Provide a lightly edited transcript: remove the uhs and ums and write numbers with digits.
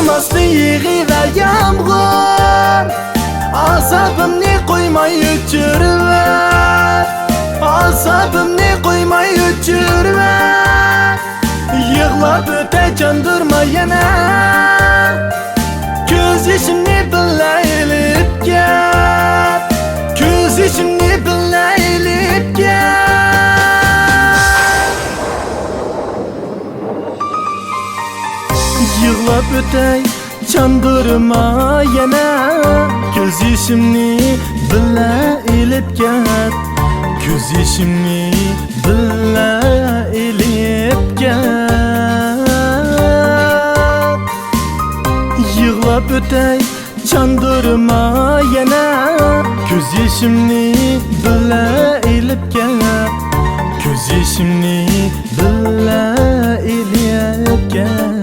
To'xtamasdi yig'ilar yomg'ir, asabimni qo'ymay o'chirver, asabimni qo'ymay o'chirver. Yig'lab o'tay chandurma yana, ko'z yoshimni billa ilib ket, ko'z yoshimni billa ilib ket. Yig'lab o'tay chandurma yana, ko'z yoshimni billa ilib ket, ko'z yoshimni billa ilib ket. Yig'lab o'tay chandurma yana, ko'z yoshimni billa ilib ket, ko'z yoshimni billa ilib ket.